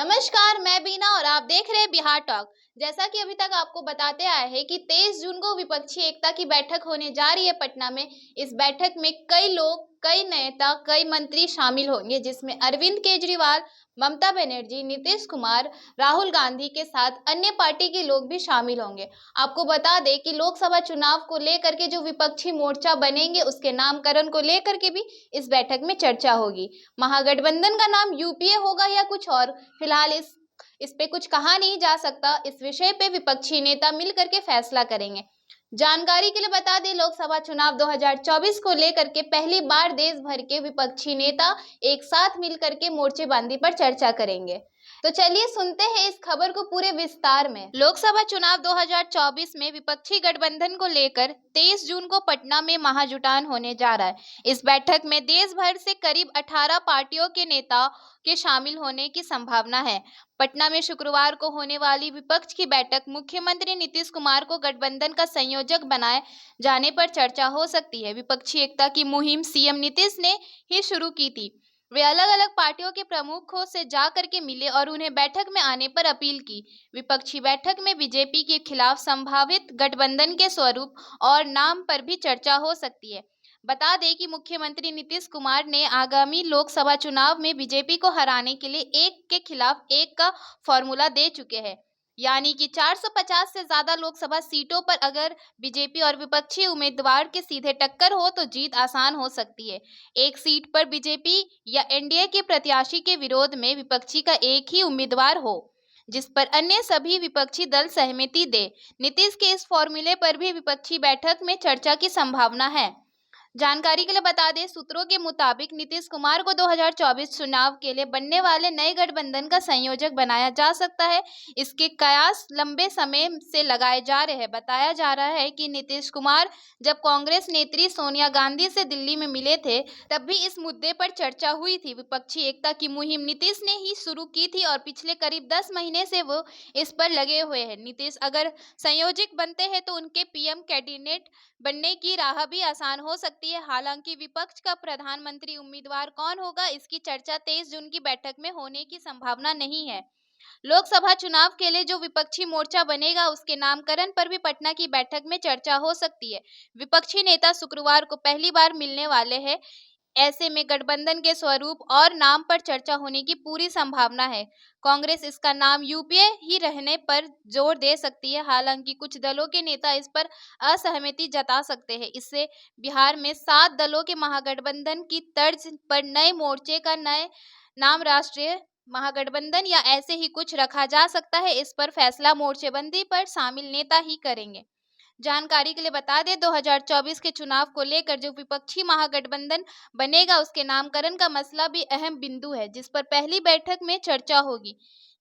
नमस्कार, मैं बीना और आप देख रहे हैं बिहार टॉक। जैसा कि अभी तक आपको बताते आए हैं कि 23 जून को विपक्षी एकता की बैठक होने जा रही है पटना में। इस बैठक में कई लोग, कई नेता, कई मंत्री शामिल होंगे, जिसमें अरविंद केजरीवाल, ममता बनर्जी, नीतीश कुमार, राहुल गांधी के साथ अन्य पार्टी के लोग भी शामिल होंगे। आपको बता दें कि लोकसभा चुनाव को लेकर के जो विपक्षी मोर्चा बनेंगे उसके नामकरण को लेकर के भी इस बैठक में चर्चा होगी। महागठबंधन का नाम यूपीए होगा या कुछ और, फिलहाल इस पे कुछ कहा नहीं जा सकता। इस विषय पे विपक्षी नेता मिल करके फैसला करेंगे। जानकारी के लिए बता दें, लोकसभा चुनाव 2024 को लेकर के पहली बार देश भर के विपक्षी नेता एक साथ मिलकर के मोर्चेबंदी पर चर्चा करेंगे। तो चलिए सुनते हैं इस खबर को पूरे विस्तार में। लोकसभा चुनाव 2024 में विपक्षी गठबंधन को लेकर 23 जून को पटना में महाजुटान होने जा रहा है। इस बैठक में देश भर से करीब 18 पार्टियों के नेताओं के शामिल होने की संभावना है। पटना में शुक्रवार को होने वाली विपक्ष की बैठक मुख्यमंत्री नीतीश कुमार को गठबंधन का संयोजक बनाए जाने पर चर्चा हो सकती है। विपक्षी एकता की मुहिम सीएम नीतीश ने ही शुरू की थी। वे अलग अलग पार्टियों के प्रमुखों से जाकर के मिले और उन्हें बैठक में आने पर अपील की। विपक्षी बैठक में बीजेपी के खिलाफ संभावित गठबंधन के स्वरूप और नाम पर भी चर्चा हो सकती है। बता दें कि मुख्यमंत्री नीतीश कुमार ने आगामी लोकसभा चुनाव में बीजेपी को हराने के लिए एक के खिलाफ एक का फॉर्मूला दे चुके हैं, यानी कि 450 से ज्यादा लोकसभा सीटों पर अगर बीजेपी और विपक्षी उम्मीदवार के सीधे टक्कर हो तो जीत आसान हो सकती है। एक सीट पर बीजेपी या एनडीए के प्रत्याशी के विरोध में विपक्षी का एक ही उम्मीदवार हो, जिस पर अन्य सभी विपक्षी दल सहमति दे। नीतीश के इस फॉर्मूले पर भी विपक्षी बैठक में चर्चा की संभावना है। जानकारी के लिए बता दें, सूत्रों के मुताबिक नीतीश कुमार को 2024 चुनाव के लिए बनने वाले नए गठबंधन का संयोजक बनाया जा सकता है। इसके कयास लंबे समय से लगाए जा रहे हैं। बताया जा रहा है कि नीतीश कुमार जब कांग्रेस नेत्री सोनिया गांधी से दिल्ली में मिले थे तब भी इस मुद्दे पर चर्चा हुई थी। विपक्षी एकता की मुहिम नीतीश ने ही शुरू की थी और पिछले करीब 10 महीने से वो इस पर लगे हुए हैं। नीतीश अगर संयोजक बनते हैं तो उनके पीएम कैंडिडेट बनने की राह भी आसान हो सकती है। हालांकि विपक्ष का प्रधानमंत्री उम्मीदवार कौन होगा, इसकी चर्चा 23 जून की बैठक में होने की संभावना नहीं है। लोकसभा चुनाव के लिए जो विपक्षी मोर्चा बनेगा उसके नामकरण पर भी पटना की बैठक में चर्चा हो सकती है। विपक्षी नेता शुक्रवार को पहली बार मिलने वाले हैं। ऐसे में गठबंधन के स्वरूप और नाम पर चर्चा होने की पूरी संभावना है। कांग्रेस इसका नाम यूपीए ही रहने पर जोर दे सकती है। हालांकि कुछ दलों के नेता इस पर असहमति जता सकते हैं। इससे बिहार में 7 दलों के महागठबंधन की तर्ज पर नए मोर्चे का नए नाम राष्ट्रीय महागठबंधन या ऐसे ही कुछ रखा जा सकता है। इस पर फैसला मोर्चेबंदी पर शामिल नेता ही करेंगे। जानकारी के लिए बता दें, 2024 के चुनाव को लेकर जो विपक्षी महागठबंधन बनेगा उसके नामकरण का मसला भी अहम बिंदु है, जिस पर पहली बैठक में चर्चा होगी।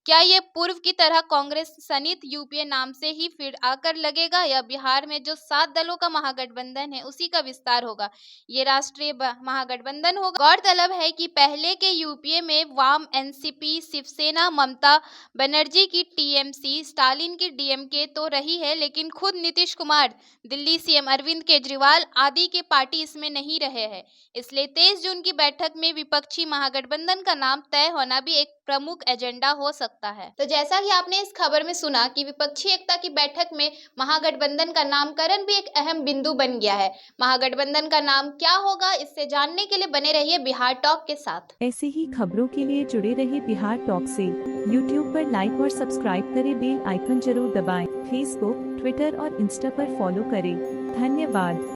क्या ये पूर्व की तरह कांग्रेस सनित यूपीए नाम से ही फिर आकर लगेगा या बिहार में जो 7 दलों का महागठबंधन है उसी का विस्तार होगा? ये राष्ट्रीय महागठबंधन होगा। गौरतलब है कि पहले के यूपीए में वाम, एनसीपी, शिवसेना, ममता बनर्जी की टीएमसी, स्टालिन की डीएमके तो रही है, लेकिन खुद नीतीश कुमार, दिल्ली सीएम अरविंद केजरीवाल आदि के पार्टी इसमें नहीं रहे हैं। इसलिए 23 जून की बैठक में विपक्षी महागठबंधन का नाम तय होना भी एक प्रमुख एजेंडा हो सकता है। तो जैसा कि आपने इस खबर में सुना कि विपक्षी एकता की बैठक में महागठबंधन का नामकरण भी एक अहम बिंदु बन गया है। महागठबंधन का नाम क्या होगा, इससे जानने के लिए बने रहिए बिहार टॉक के साथ। ऐसी ही खबरों के लिए जुड़े रहिए बिहार टॉक से। यूट्यूब पर लाइक और सब्सक्राइब करें, बेल आइकन जरूर दबाएं। फेसबुक, ट्विटर और इंस्टा पर फॉलो करें। धन्यवाद।